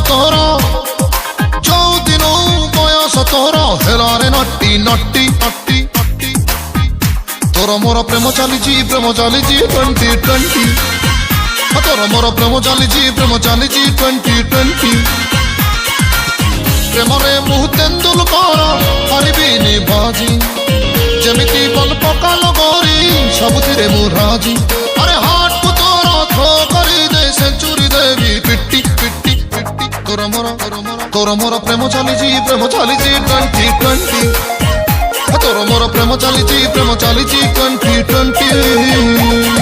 ତୋର ଯୋଉଦିନ ବୟସ ତୋର ହେଲାରେ ନଟି ନଟି ନଟି ନଟି ତୋର ମୋର ପ୍ରେମ ଚାଲିଛି 2020 ତୋର ମୋର ପ୍ରେମ ଚାଲିଛି 2020 ପ୍ରେମରେ ମୁଁ ତେନ୍ଦୁଲକର ହାରିବିନି ବାଜି ଯେମିତି ବଲ ପକାଲ ଗରି ସବୁଥିରେ ମୁଁ ରାଜି ଆରେ ହାଟକୁ ତୋର ଥ୍ରୋ କରିଦେ ସେଞ୍ଚୁରୀ ଦେବି ପିଟି ପିଟି ପିଟି ତୋର ମୋର ପ୍ରେମ ଚାଲିଛି 2020 ତୋର ମୋର ପ୍ରେମ ଚାଲିଛି 2020